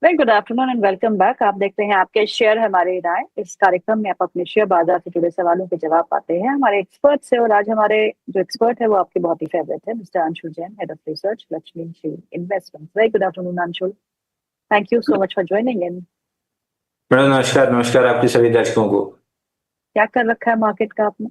Very good afternoon and welcome back. आप देख रहे हैं आपके शेयर हमारी राय। इस कार्यक्रम में आप अपने शेयर बाजार से जुड़े सवालों के जवाब पाते हैं हमारे एक्सपर्ट से। और आज हमारे जो एक्सपर्ट है वो आपके बहुत ही फेवरेट है, mister Anshul Jain, head of research, Lakshmi Shri investment. Very good afternoon Anshul, thank you so much for joining in. Madam नमस्कार। नमस्कार आपके सभी दर्शकों को। क्या कर रखा है मार्केट का आपने?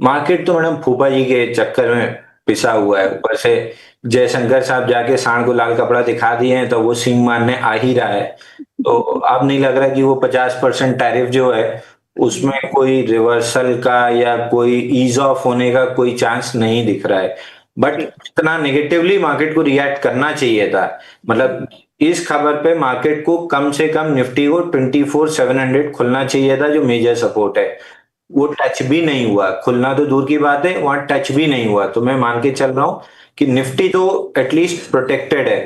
मार्केट तो मैडम फूफा जी के चक्कर में पिसा हुआ है। ऊपर से जयशंकर साहब जाके सांड को लाल कपड़ा दिखा दिए हैं तो वो सींग मारने आ ही रहा है। तो अब नहीं लग रहा कि वो 50% टैरिफ जो है उसमें कोई रिवर्सल का या कोई ईज ऑफ होने का कोई चांस नहीं दिख रहा है। बट इतना नेगेटिवली मार्केट को रिएक्ट करना चाहिए था। मतलब इस खबर पे मार्केट को कम से कम निफ्टी को 24,700 खुलना चाहिए था, जो मेजर सपोर्ट है। वो टच भी नहीं हुआ। खुलना तो दूर की बात है, वहां टच भी नहीं हुआ। तो मैं मान के चल रहा हूं कि निफ्टी तो एटलीस्ट प्रोटेक्टेड है।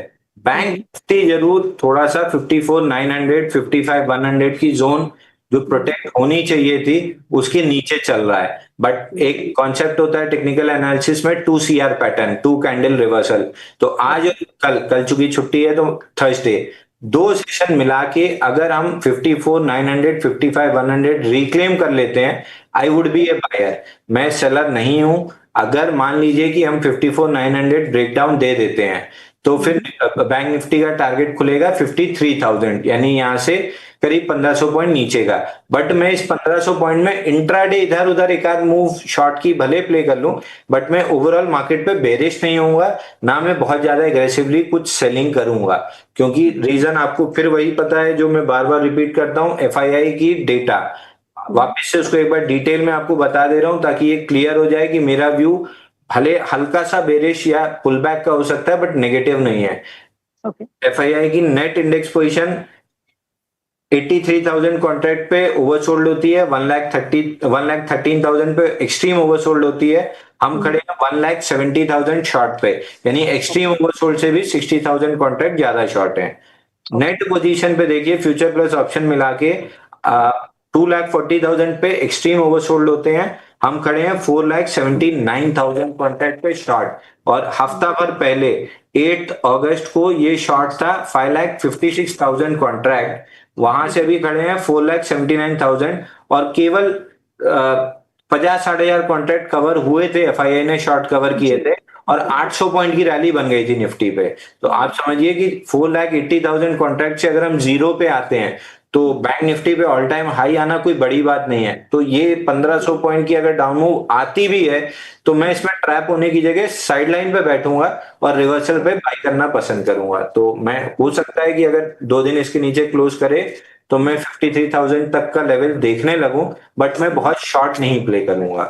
बैंक निफ्टी जरूर थोड़ा सा 54,900 55,100 की जोन जो प्रोटेक्ट होनी चाहिए थी उसके नीचे चल रहा है। बट एक कॉन्सेप्ट होता है टेक्निकल एनालिसिस में 2 CR पैटर्न, 2 कैंडल रिवर्सल। तो आज और कल, कल चूंकि छुट्टी है तो थर्सडे, दो सेशन मिला के अगर हम 54,900 55,100 रिक्लेम कर लेते हैं, I would be a buyer. मैं सेलर नहीं हूं। अगर मान लीजिए कि हम 54,900 ब्रेकडाउन दे देते हैं तो फिर बैंक निफ्टी का टारगेट खुलेगा 53,000, यानी यहां से करीब 1500 पॉइंट नीचे का। बट मैं इस 1500 पॉइंट में इंट्राडे इधर उधर एक आध मूव शॉर्ट की भले प्ले कर लूं, बट मैं ओवरऑल मार्केट पे बेरिश नहीं होऊंगा। ना मैं बहुत ज्यादा एग्रेसिवली कुछ सेलिंग करूंगा, क्योंकि रीजन आपको फिर वही पता है जो मैं बार बार रिपीट करता हूं, एफआईआई की डेटा। वापस से उसको एक बार डिटेल में आपको बता दे रहा हूं ताकि ये क्लियर हो जाए कि मेरा व्यू भले हल्का सा बेरिश या पुल बैक का हो सकता है बट नेगेटिव नहीं है। एफआईआई की नेट इंडेक्स पोजीशन 83,000 कॉन्ट्रैक्ट पे ओवरसोल्ड होती है, 1,13,000 पे एक्सट्रीम ओवरसोल्ड होती है। हम खड़े हैं 1,70,000 शॉर्ट पे, यानी एक्सट्रीम ओवरसोल्ड से भी 60,000 कॉन्ट्रैक्ट ज्यादा शॉर्ट है। नेट पोजीशन पे देखिए, फ्यूचर प्लस ऑप्शन मिला के 2,40,000 पे एक्सट्रीम ओवरसोल्ड होते हैं। हम खड़े हैं 4,79,000 कॉन्ट्रैक्ट पे शॉर्ट। और हफ्ता भर पहले 8 अगस्त को ये शॉर्ट था 5,56,000 कॉन्ट्रैक्ट। वहां से अभी खड़े हैं 4,79,000 और केवल 50-60,000 कॉन्ट्रैक्ट कवर हुए थे, एफआईआई ने शॉर्ट कवर किए थे और 800 पॉइंट की रैली बन गई थी निफ्टी पे। तो आप समझिए कि 4,80,000 कॉन्ट्रैक्ट से अगर हम जीरो पे आते हैं तो बैंक निफ्टी पे ऑल टाइम हाई आना कोई बड़ी बात नहीं है। तो ये 1,500 पॉइंट की अगर डाउन मूव आती भी है तो मैं इसमें ट्रैप होने की जगह साइडलाइन पे बैठूंगा और रिवर्सल पे बाई करना पसंद करूंगा। तो मैं, हो सकता है कि अगर 2 दिन इसके नीचे क्लोज करे तो मैं 53,000 तक का लेवल देखने लगूं, बट मैं बहुत शॉर्ट नहीं प्ले करूंगा।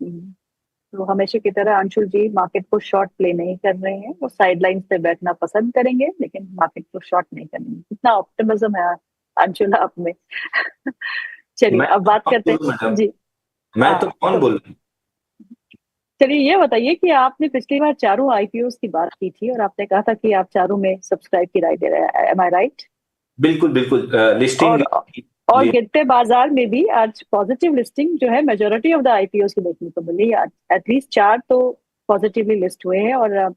तो हमेशा की तरह अंशुल जी मार्केट को शॉर्ट प्ले नहीं कर रहे हैं, वो साइडलाइन पे बैठना पसंद करेंगे लेकिन मार्केट को शॉर्ट नहीं करेंगे। कितना ऑप्टिमिज्म है अंशुल आप में। चलिए अब बात करते हैं जी। मैं तो कौन बोल रहा हूँ। चलिए ये बताइए कि आपने पिछली बार चारों आईपीओस की बात की थी और आपने कहा था कि आप चारों में सब्सक्राइब की राय दे रहे हैं, एम आई राइट? बिल्कुल बिल्कुल। लिस्टिंग और गिरते बाजार में भी आज पॉजिटिव लिस्टिंग जो है मेजोरिटी ऑफ द आईपीओस की देखने को मिली। एटलीस्ट 4 तो पॉजिटिवली लिस्ट हुए हैं। और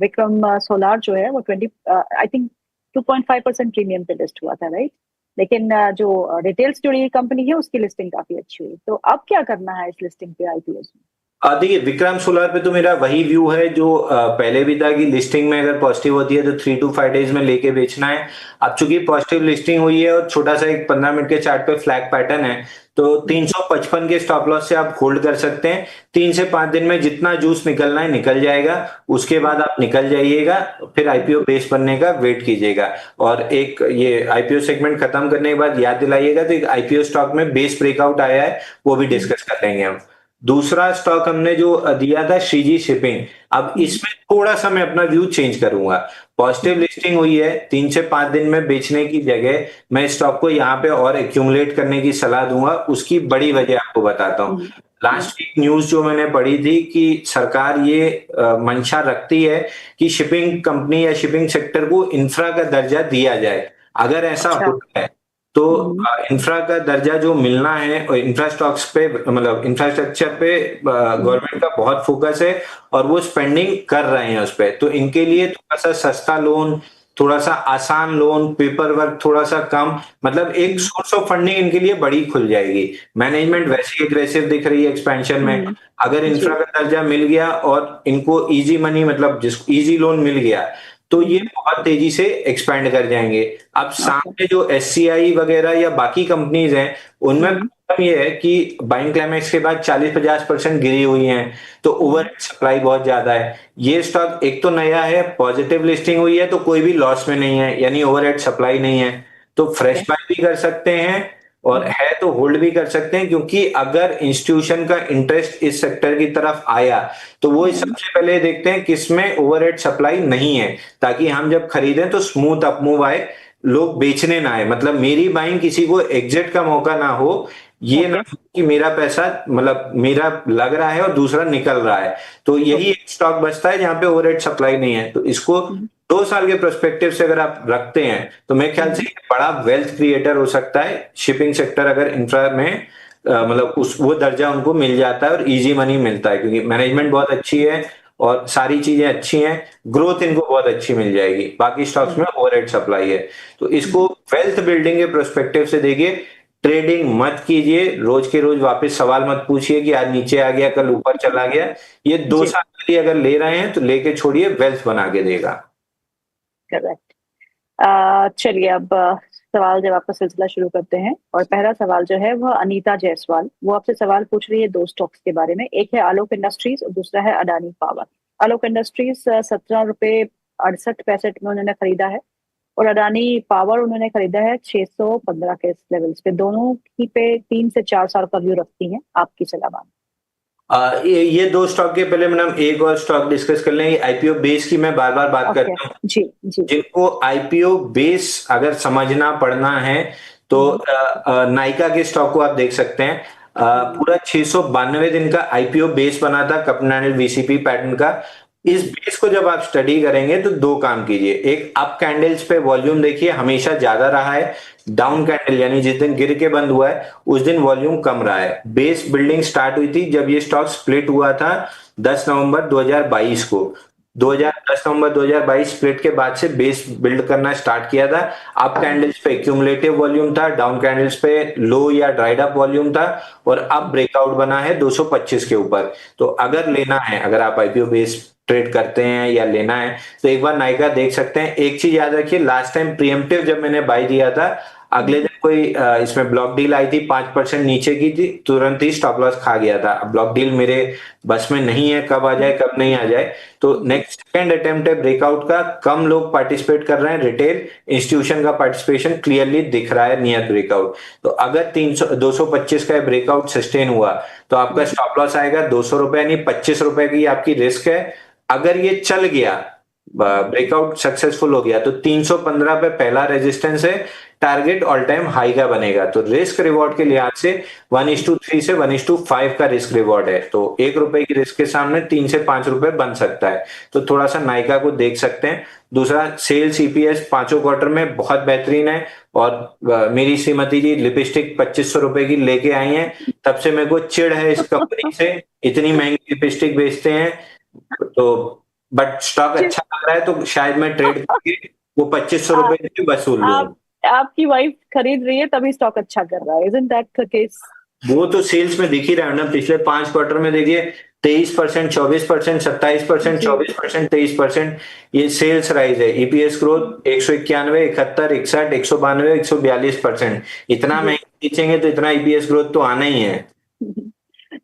विक्रम सोलार जो है वो 20 आई थिंक 2.5% प्रीमियम पे लिस्ट हुआ था, राइट? लेकिन जो रिटेल से जुड़ी कंपनी है उसकी लिस्टिंग काफी अच्छी हुई। तो अब क्या करना है इस लिस्टिंग पे आईपीओस में? देखिए, विक्रम सोलार पे तो मेरा वही व्यू है जो पहले भी था कि लिस्टिंग में अगर पॉजिटिव होती है तो 3 to 5 डेज में लेके बेचना है। अब चूंकि पॉजिटिव लिस्टिंग हुई है और छोटा सा एक 15 मिनट के चार्ट पे फ्लैग पैटर्न है, तो 355 के स्टॉप लॉस से आप होल्ड कर सकते हैं। 3 से 5 दिन में जितना जूस निकलना है निकल जाएगा, उसके बाद आप निकल जाइएगा, फिर आईपीओ बेस बनने का वेट कीजिएगा। और एक ये आईपीओ सेगमेंट खत्म करने के बाद याद दिलाइएगा तो एक आईपीओ स्टॉक में बेस ब्रेकआउट आया है, वो भी डिस्कस कर लेंगे हम। दूसरा स्टॉक हमने जो दिया था श्रीजी शिपिंग, अब इसमें थोड़ा सा मैं अपना व्यू चेंज करूंगा। पॉजिटिव लिस्टिंग हुई है, 3 से 5 दिन में बेचने की जगह मैं स्टॉक को यहाँ पे और एक्यूमुलेट करने की सलाह दूंगा। उसकी बड़ी वजह आपको बताता हूँ। लास्ट वीक न्यूज जो मैंने पढ़ी थी कि सरकार ये मंशा रखती है कि शिपिंग कंपनी या शिपिंग सेक्टर को इंफ्रा का दर्जा दिया जाए। अगर ऐसा होता है तो इंफ्रा का दर्जा जो मिलना है, और इंफ्रा स्टॉक्स पे, मतलब इंफ्रास्ट्रक्चर पे गवर्नमेंट का बहुत फोकस है और वो स्पेंडिंग कर रहे हैं उस पे, तो इनके लिए थोड़ा सा सस्ता लोन थोड़ा सा आसान लोन, पेपर वर्क थोड़ा सा कम, मतलब एक सोर्स ऑफ फंडिंग इनके लिए बड़ी खुल जाएगी। मैनेजमेंट वैसे ही एग्रेसिव दिख रही है एक्सपेंशन में। अगर जी। इंफ्रा का दर्जा मिल गया और इनको इजी मनी, मतलब जिस इजी लोन मिल गया, तो ये बहुत तेजी से एक्सपैंड कर जाएंगे। अब ओके। सामने जो एससीआई वगैरह या बाकी कंपनीज हैं, उनमें प्रॉब्लम ये है कि बाइंग क्लाइमेक्स के बाद 40-50% गिरी हुई हैं, तो ओवर सप्लाई बहुत ज्यादा है। ये स्टॉक एक तो नया है, पॉजिटिव लिस्टिंग हुई है, तो कोई भी लॉस में नहीं है, यानी ओवरहेड सप्लाई नहीं है, तो फ्रेश बाय भी कर सकते हैं, और है तो होल्ड भी कर सकते हैं, क्योंकि अगर इंस्टीट्यूशन का इंटरेस्ट इस सेक्टर की तरफ आया, तो वो सबसे पहले देखते हैं किसमें ओवरहेड सप्लाई नहीं है, ताकि हम जब खरीदें तो स्मूथ अपमूव आए, लोग बेचने ना आए, मतलब मेरी बाइंग किसी को एग्जिट का मौका ना हो, ये ना हो कि मेरा पैसा, मतलब मेरा लग रहा है और दूसरा निकल रहा है। तो यही एक स्टॉक बचता है जहां पे ओवरहेड सप्लाई नहीं है, तो इसको 2 साल के पर्सपेक्टिव से अगर आप रखते हैं, तो मेरे ख्याल से ये बड़ा वेल्थ क्रिएटर हो सकता है शिपिंग सेक्टर, अगर इंफ्रा में मतलब उस वो दर्जा उनको मिल जाता है और इजी मनी मिलता है, क्योंकि मैनेजमेंट बहुत अच्छी है और सारी चीजें अच्छी हैं, ग्रोथ इनको बहुत अच्छी मिल जाएगी। बाकी स्टॉक्स में ओवरहेड सप्लाई है, तो इसको वेल्थ बिल्डिंग के पर्सपेक्टिव से देखिए। ट्रेडिंग मत कीजिए, रोज के रोज वापस सवाल मत पूछिए कि आज नीचे आ गया कल ऊपर चला गया। ये 2 साल के लिए अगर ले रहे हैं तो लेके छोड़िए, वेल्थ बना के देगा। करेक्ट। चलिए अब सवाल जवाब का सिलसिला शुरू करते हैं, और पहला सवाल जो है वह अनीता जायसवाल, वो आपसे सवाल पूछ रही है 2 स्टॉक्स के बारे में। एक है आलोक इंडस्ट्रीज और दूसरा है अडानी पावर। आलोक इंडस्ट्रीज 17 रुपए 68 पैसे में उन्होंने खरीदा है, और अडानी पावर उन्होंने खरीदा है 615 के लेवल्स पे। दोनों की पे 3 से 4 साल का व्यू रखती हैं, आपकी सलाह। ये 2 स्टॉक के पहले मैडम एक और स्टॉक डिस्कस कर लेंगे, आईपीओ बेस की मैं बार बार बात ओके। करता हूँ। जी जी। जिनको आईपीओ बेस अगर समझना पढ़ना है, तो नाइका के स्टॉक को आप देख सकते हैं। पूरा 692 दिन का आईपीओ बेस बना था, कपनाडल वीसीपी पैटर्न का। इस बेस को जब आप स्टडी करेंगे तो 2 काम कीजिए, एक अप कैंडल्स पे वॉल्यूम देखिए, हमेशा ज्यादा रहा है। डाउन कैंडल यानी जिस दिन गिर के बंद हुआ है उस दिन वॉल्यूम कम रहा है। बेस बिल्डिंग स्टार्ट हुई थी जब ये स्टॉक स्प्लिट हुआ था 10 नवंबर 2022 को। 10 नवंबर 2022 स्प्लिट के बाद से बेस बिल्ड करना स्टार्ट किया था। अप कैंडल्स पे क्यूमुलेटिव वॉल्यूम था, डाउन कैंडल्स पे लो या ड्राइड अप वॉल्यूम था, और अब ब्रेकआउट बना है 225 के ऊपर। तो अगर लेना है, अगर आप आईपीओ बेस ट्रेड करते हैं या लेना है, तो एक बार नाइका देख सकते हैं। एक चीज याद रखिए, लास्ट टाइम प्रीएम्प्टिव जब मैंने बाय दिया था, अगले दिन कोई इसमें ब्लॉक डील आई थी, 5% नीचे की थी, तुरंत ही स्टॉप लॉस खा गया था। अब ब्लॉक डील मेरे बस में नहीं है, कब आ जाए कब नहीं आ जाए। तो नेक्स्ट सेकंड अटेम्प्ट है ब्रेकआउट का, कम लोग पार्टिसिपेट कर रहे हैं, रिटेल इंस्टीट्यूशन का पार्टिसिपेशन क्लियरली दिख रहा है नियर ब्रेकआउट। तो अगर 225 का ब्रेकआउट सस्टेन हुआ, तो आपका स्टॉप लॉस आएगा 200 रुपए, यानी 25 रुपए की आपकी रिस्क है। अगर ये चल गया, ब्रेकआउट सक्सेसफुल हो गया, तो 315 पे पहला रेजिस्टेंस है, टारगेट ऑल टाइम हाई का बनेगा। तो रिस्क रिवॉर्ड के लिहाज से 1:3 से 1:5 का रिस्क रिवॉर्ड है। तो 1 रुपए की रिस्क के सामने 3 से 5 रुपए बन सकता है। तो थोड़ा सा नाइका को देख सकते हैं। दूसरा, सेल्स ईपीएस 5 क्वार्टर में बहुत बेहतरीन है, और मेरी श्रीमती जी लिपस्टिक 2500 रुपए की लेके आई हैं, तब से मेरे को चिढ़ है इस कंपनी से, इतनी महंगी लिपस्टिक बेचते हैं। तो बट स्टॉक अच्छा लग रहा है, तो शायद मैं ट्रेड करके वो 2500 रुपए की वसूल लूं। आप आपकी वाइफ खरीद रही है तभी स्टॉक अच्छा कर रहा है, isn't that the case? वो तो सेल्स में दिख ही रहा है ना, पिछले 5 क्वार्टर में देखिए 23%, 24%, 27%, 24%, 23% ये सेल्स राइज है। EPS growth 191, 71, 61, 192, 142%। इतना महंगा बेचेंगे तो इतना ईपीएस ग्रोथ तो आना ही है।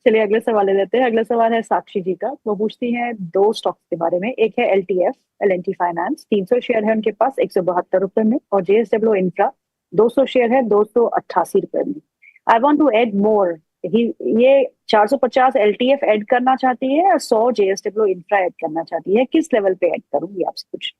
चलिए अगले सवाल ले लेते हैं। अगला सवाल है साक्षी जी का। वो पूछती हैं 2 स्टॉक्स के बारे में। एक है एलटीएफ, एल&टी फाइनेंस, 300 शेयर है उनके पास 172 रुपए में, और जेएसडब्ल्यू इंफ्रा 200 शेयर है 288 रुपए में। I want to add more. ये 450 एलटीएफ ऐड करना चाहती है, और 100 जेएसडब्ल्यू इंफ्रा ऐड करना चाहती है। किस लेवल पे ऐड करूंगी आपसे कुछ?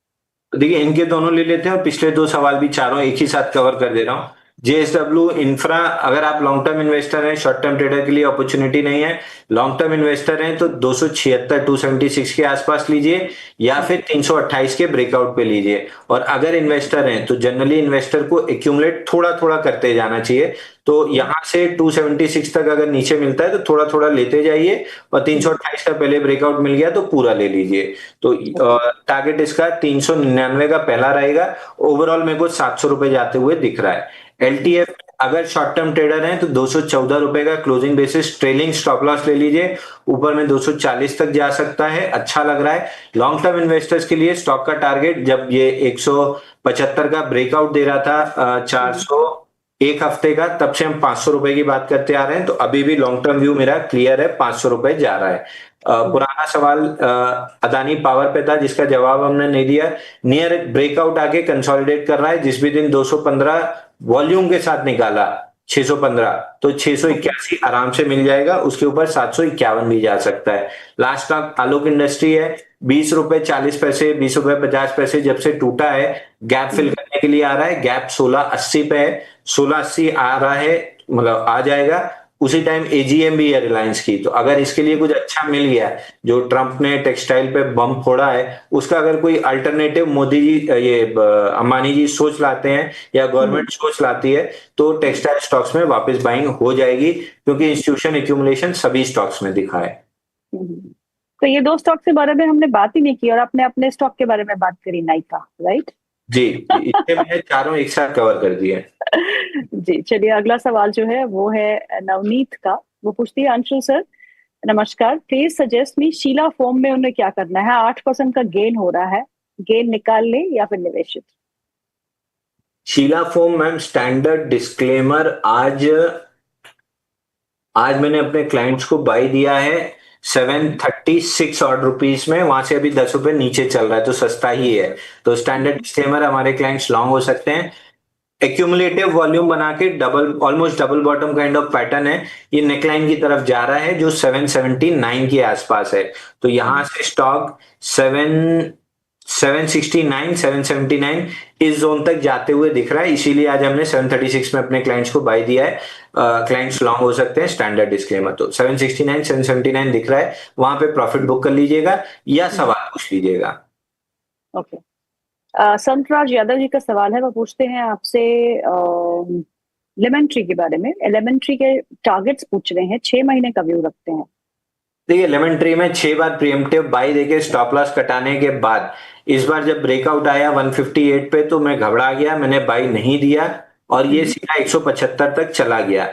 देखिए, इनके दोनों ले लेते हैं और पिछले 2 सवाल भी चारों एक ही साथ कवर कर दे रहा हूँ। जेएसडब्ल्यू इंफ्रा, अगर आप लॉन्ग टर्म इन्वेस्टर हैं, शॉर्ट टर्म ट्रेडर के लिए अपॉर्चुनिटी नहीं है। लॉन्ग टर्म इन्वेस्टर हैं तो 276 276 के आसपास लीजिए, या फिर 328 के ब्रेकआउट पे लीजिए। और अगर इन्वेस्टर हैं तो जनरली इन्वेस्टर को एक्यूमुलेट थोड़ा थोड़ा करते जाना चाहिए। तो यहां से 276 तक अगर नीचे मिलता है तो थोड़ा थोड़ा लेते जाइए, और 328 का पहले ब्रेकआउट मिल गया तो पूरा ले लीजिए। तो टारगेट इसका 399 का पहला रहेगा। ओवरऑल मेरे को 700 रुपए जाते हुए दिख रहा है। एलटीएफ अगर शॉर्ट टर्म ट्रेडर हैं तो 214 रुपए का closing basis trailing stop loss ले लीजिए। ऊपर में 240 तक जा सकता है, अच्छा लग रहा है। लॉन्ग टर्म इन्वेस्टर्स के लिए स्टॉक का टारगेट जब ये 175 का ब्रेकआउट दे रहा था 400 एक हफ्ते का, तब से हम 500 रुपए की बात करते आ रहे हैं। तो अभी भी लॉन्ग टर्म व्यू मेरा क्लियर है, 500 रुपए जा रहा है। पुराना सवाल अदानी पावर पे था जिसका जवाब हमने नहीं दिया। नियर ब्रेकआउट आके कंसोलिडेट कर रहा है, जिस भी दिन 215 वॉल्यूम के साथ निकाला 615, तो 681 आराम से मिल जाएगा। उसके ऊपर 751 भी जा सकता है। लास्ट स्टॉक आलोक इंडस्ट्री है, 20 रुपए 40 पैसे, 20 रुपए 50 पैसे जब से टूटा है, गैप फिल करने के लिए आ रहा है। गैप 1680 पे है, 1680 आ रहा है, मतलब आ जाएगा। उसी टाइम एजीएम भी है रिलायंस की, तो अगर इसके लिए कुछ अच्छा मिल गया, जो ट्रंप ने टेक्सटाइल पे बम फोड़ा है, उसका अगर कोई अल्टरनेटिव मोदी जी अंबानी जी सोच लाते हैं या गवर्नमेंट सोच लाती है, तो टेक्सटाइल स्टॉक्स में वापस बाइंग हो जाएगी, क्योंकि इंस्टीट्यूशन एक्यूमुलेशन सभी स्टॉक्स में दिखा है। तो ये दो स्टॉक के बारे में हमने बात ही नहीं की, और आपने अपने स्टॉक के बारे में बात करी, नाइका, राइट? जी, इससे मैंने चारों एक साथ कवर कर दिए। जी, चलिए अगला सवाल जो है वो है नवनीत का। वो पूछती है, अंशुल सर नमस्कार, please suggest me Sheela Foam में उन्हें क्या करना है? 8% का गेन हो रहा है, गेन निकाल ले या फिर निवेशित? Sheela Foam ma'am, standard disclaimer, आज मैंने अपने क्लाइंट्स को बाई दिया है 736 ऑड रुपीज में। वहां से अभी 10 रुपए नीचे चल रहा है, तो सस्ता ही है। तो स्टैंडर्ड डिस्क्लेमर, हमारे क्लाइंट्स लॉन्ग हो सकते हैं। एक्यूमुलेटिव वॉल्यूम बना के double, almost double bottom kind of pattern है। ये नेकलाइन की तरफ जा रहा है जो 779 के आसपास है। तो यहां से स्टॉक 769 779 इस जोन तक जाते हुए दिख रहा है, इसीलिए आज हमने 736 में अपने क्लाइंट्स को बाय दिया है। क्लाइंट्स लॉन्ग हो सकते हैं, स्टैंडर्ड डिस्क्लेमर। तो 769 779 दिख रहा है, वहां पे प्रॉफिट बुक कर लीजिएगा या सवाल पूछ लीजिएगा। ओके, संतराज यादव जी का सवाल है। वो पूछते हैं आपसे लेमन ट्री के बारे में। लेमन ट्री के टारगेट्स पूछ रहे हैं, 6 महीने का व्यू रखते हैं। देखिए, लेमन ट्री में 6 बार प्रीएम्प्टिव बाई देके स्टॉप लॉस कटाने के बाद इस बार जब ब्रेकआउट आया 158 पे, तो मैं घबरा गया, मैंने बाई नहीं दिया और ये सीधा 175 तक चला गया।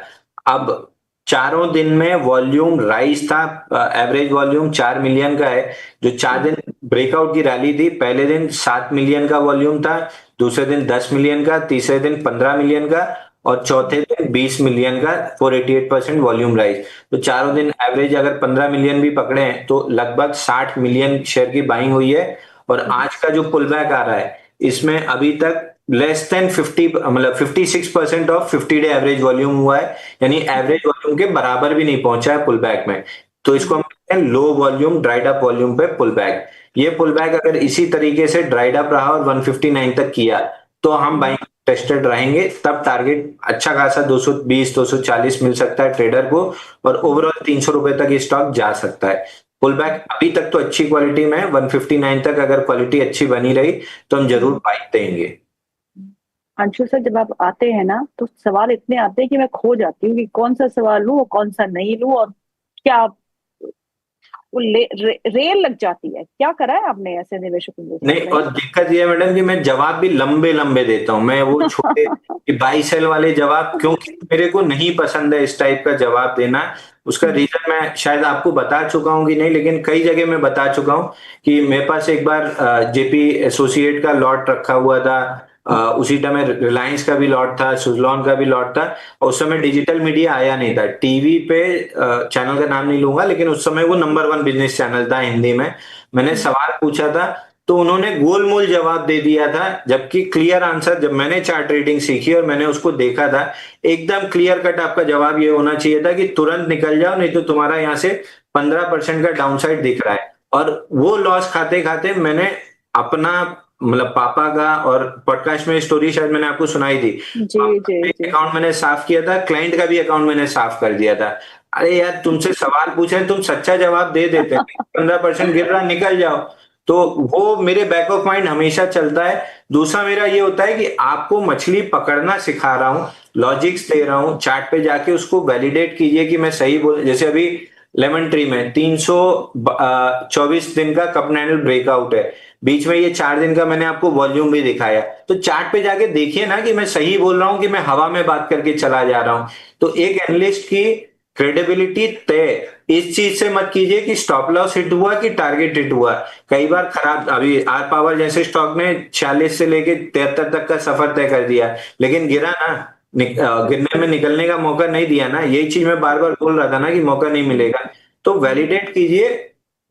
अब चारों दिन में वॉल्यूम राइज था, एवरेज वॉल्यूम 4 मिलियन का है। जो 4 दिन ब्रेकआउट की रैली थी, पहले दिन 7 मिलियन का वॉल्यूम था, दूसरे दिन 10 मिलियन का, तीसरे दिन 15 मिलियन का और चौथे दिन 20 मिलियन का, 488% वॉल्यूम राइज। तो चारों दिन एवरेज अगर 15 मिलियन भी पकड़े हैं तो लगभग 60 मिलियन शेयर की बाइंग हुई है। और आज का जो पुल बैक आ रहा है, इसमें अभी तक लेस देन 50, मतलब 56% ऑफ 50 डे एवरेज वॉल्यूम हुआ है, यानी एवरेज वॉल्यूम के बराबर भी नहीं पहुंचा है पुल बैक में। तो इसको हम कहते हैं low volume dried up volume पे पुल बैक। ये पुल बैक अगर इसी तरीके से ड्राइड अप रहा और 159 तक किया, तो हम बाइंग टेस्टेड रहेंगे। तब टारगेट अच्छा खासा 220 240 मिल सकता है ट्रेडर को, और ओवरऑल 300 रुपए तक ये स्टॉक जा सकता है। पुल बैक अभी तक तो अच्छी क्वालिटी में, 159 तक अगर क्वालिटी अच्छी बनी रही तो हम जरूर बाई देंगे। अंशु सर, जब आप आते हैं ना तो सवाल इतने आते हैं कि मैं खो जाती हूँ कि कौन सा सवाल लूं और कौन सा नहीं लूं, और क्या वो रेल लग जाती है। क्या करा है आपने ऐसे निवेशकों को? नहीं, और दिक्कत ये है मैडम कि मैं जवाब भी लंबे लंबे देता हूँ। मैं वो छोटे कि बाई सेल वाले जवाब, क्योंकि मेरे को नहीं पसंद है इस टाइप का जवाब देना। उसका रीजन मैं शायद आपको बता चुका हूँ कि नहीं, लेकिन कई जगह मैं बता चुका हूँ कि मेरे पास एक बार जेपी एसोसिएट का लॉट रखा हुआ था, उसी टाइम रिलायंस का भी लॉट था, सुजलॉन का भी लॉट था। और उस समय डिजिटल मीडिया आया नहीं था टीवी पे, चैनल का नाम नहीं लूंगा, लेकिन उस समय वो नंबर 1 बिजनेस चैनल था हिंदी में। मैंने सवाल पूछा था तो उन्होंने गोलमोल जवाब दे दिया था, जबकि क्लियर आंसर, जब मैंने चार्ट रीडिंग सीखी और मैंने उसको देखा था, एकदम क्लियर कट आपका जवाब ये होना चाहिए था कि तुरंत निकल जाओ, नहीं तो तुम्हारा यहाँ से 15% का डाउनसाइड दिख रहा है। और वो लॉस खाते खाते मैंने अपना मतलब पापा का, और पॉडकास्ट में स्टोरी शायद मैंने आपको सुनाई थी, जी पापा जी का जी। अकाउंट मैंने साफ किया था, क्लाइंट का भी अकाउंट मैंने साफ कर दिया था। अरे यार, तुमसे सवाल पूछे, तुम सच्चा जवाब दे देते, 15% गिर रहा, निकल जाओ। तो वो मेरे बैक ऑफ माइंड हमेशा चलता है। दूसरा मेरा ये होता है कि आपको मछली पकड़ना सिखा रहा हूं, लॉजिक्स दे रहा हूं, चार्ट पे जाके उसको वैलिडेट कीजिए कि मैं सही बोल, जैसे अभी लेमन ट्री में 324 दिन का कप एंडल ब्रेकआउट है, बीच में ये 4 दिन का मैंने आपको वॉल्यूम भी दिखाया, तो चार्ट पे जाके देखिए ना कि मैं सही बोल रहा हूं कि मैं हवा में बात करके चला जा रहा हूं। तो एक एनालिस्ट की क्रेडिबिलिटी तय इस चीज से मत कीजिए कि स्टॉप लॉस हिट हुआ कि टारगेट हिट हुआ। कई बार खराब, अभी आर पावर जैसे स्टॉक ने 46 से लेके 73 तक का सफर तय कर दिया, लेकिन गिरा ना, गिरने में निकलने का मौका नहीं दिया ना। यही चीज मैं बार बार बोल रहा था ना कि मौका नहीं मिलेगा। तो वैलिडेट कीजिए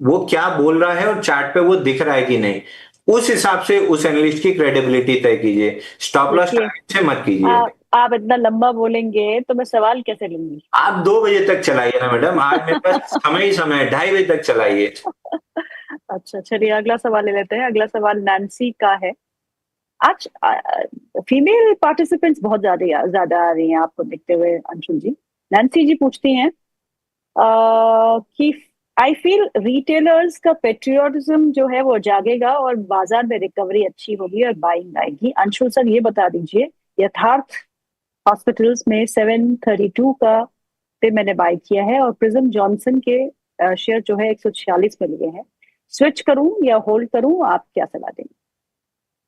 वो क्या बोल रहा है और चार्ट पे वो दिख रहा है कि नहीं, उस हिसाब से उस एनालिस्ट की क्रेडिबिलिटी तय कीजिए, स्टॉप लॉस देखिए, टारगेट से मत कीजिए। आप इतना लंबा बोलेंगे तो मैं सवाल कैसे लूंगी? आप 2 बजे तक चलाइए ना मैडम, आज मेरे पास समय ही समय है, 2:30 बजे तक चलाइए। अच्छा, चलिए अगला सवाल ले लेते हैं। अगला सवाल नैन्सी का है। आज फीमेल पार्टिसिपेंट्स बहुत ज्यादा ज्यादा आ रही हैं आपको देखते हुए अंशुल जी। नैन्सी जी पूछती हैं कि आई फील रिटेलर्स का पेट्रियोटिज्म जो है वो जागेगा और बाजार में रिकवरी अच्छी होगी और बाइंग आएगी। अंशुल सर ये बता दीजिए, यथार्थ हॉस्पिटल्स में 732 का पे मैंने बाय किया है और प्रिज्म जॉनसन के शेयर जो है 146 में लिए हैं। स्विच करूं या होल्ड करूं, आप क्या सलाह देंगे?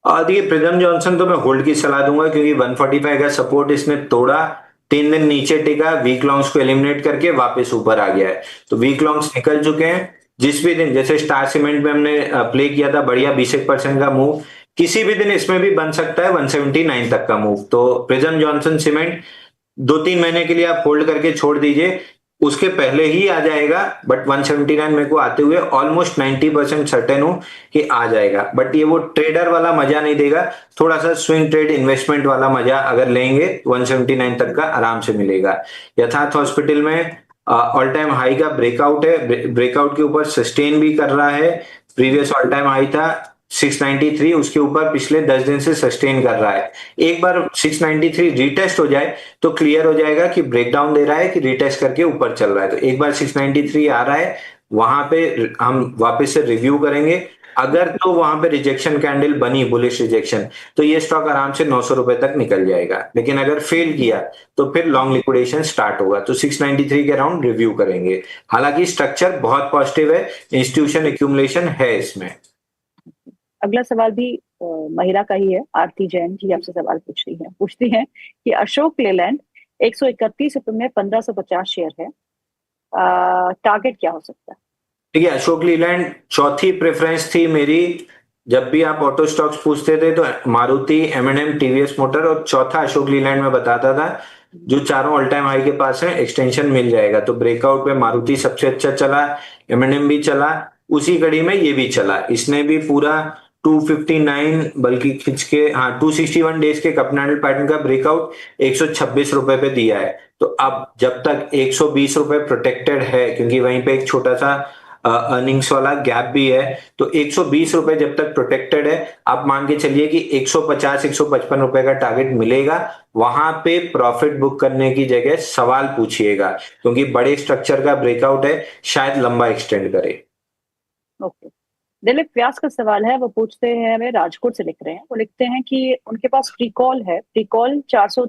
और देखिए, प्रिज्म जॉनसन तो मैं होल्ड की सलाह दूंगा, क्योंकि 145 का सपोर्ट इसने तोड़ा, 3 दिन नीचे टिका, वीक लॉन्ग्स को एलिमिनेट करके वापस ऊपर आ गया है। तो वीक लॉन्ग्स निकल चुके हैं। जिस भी दिन, जैसे स्टार सीमेंट में हमने प्ले किया था बढ़िया 20% का मूव, किसी भी दिन इसमें भी बन सकता है 179 तक का मूव। तो प्रिज्म जॉनसन सीमेंट 2-3 महीने के लिए आप होल्ड करके छोड़ दीजिए, उसके पहले ही आ जाएगा। बट 179 मेरे को आते हुए ऑलमोस्ट 90% सर्टेन हूं कि आ जाएगा। बट ये वो ट्रेडर वाला मजा नहीं देगा, थोड़ा सा स्विंग ट्रेड इन्वेस्टमेंट वाला मजा अगर लेंगे 179 तक का आराम से मिलेगा। यथार्थ हॉस्पिटल में ऑल टाइम हाई का ब्रेकआउट है, ब्रेकआउट के ऊपर सस्टेन भी कर रहा है। प्रीवियस ऑल टाइम हाई था 693, उसके ऊपर पिछले 10 दिन से सस्टेन कर रहा है। एक बार 693 रीटेस्ट हो जाए तो क्लियर हो जाएगा कि ब्रेकडाउन दे रहा है कि रीटेस्ट करके ऊपर चल रहा है। तो एक बार 693 आ रहा है, वहां पे हम वापस से रिव्यू करेंगे। अगर तो वहां पे रिजेक्शन कैंडल बनी, बुलिश रिजेक्शन, तो ये स्टॉक आराम से 900 रुपए तक निकल जाएगा। लेकिन अगर फेल किया तो फिर लॉन्ग लिक्विडेशन स्टार्ट होगा। तो 693 के अराउंड रिव्यू करेंगे। हालांकि स्ट्रक्चर बहुत पॉजिटिव है, इंस्टीट्यूशन एक्यूमुलेशन है इसमें। अगला सवाल भी महिला का ही है। आरती जैन जी आपसे सवाल पूछती हैं कि अशोक लेलैंड 131 रुपए में 1550 शेयर है, टारगेट क्या हो सकता है? ठीक है, अशोक लीलैंड चौथी प्रेफरेंस थी मेरी। जब भी आप ऑटो स्टॉक्स पूछते थे तो मारुति, एम&एम, टीवीएस मोटर, और चौथा अशोक लीलैंड में बताता था। जो चारों ऑल टाइम हाई के पास है, एक्सटेंशन मिल जाएगा। तो ब्रेकआउट पे मारुति सबसे अच्छा चला, एम&एम भी चला, उसी कड़ी में ये भी चला। इसने भी पूरा 259 बल्कि खिंच के, हाँ, 261 डेज के कपनाडल पैटर्न का ब्रेकआउट 126 रुपए पे दिया है। तो अब जब तक 120 रुपए प्रोटेक्टेड है, क्योंकि वहीं पे एक छोटा सा अर्निंग्स वाला गैप भी है, तो 120 रुपए जब तक प्रोटेक्टेड है, आप मान के चलिए कि 150 155 रुपए का टारगेट मिलेगा। वहां पे प्रॉफिट बुक करने की जगह सवाल पूछिएगा, क्योंकि बड़े स्ट्रक्चर का ब्रेकआउट है, शायद लंबा एक्सटेंड करे। ओके। दिलीप व्यास का सवाल है, वो पूछते हैं, हमें राजकोट से लिख रहे हैं। वो लिखते हैं कि उनके पास प्रीकॉल है, प्रीकॉल 400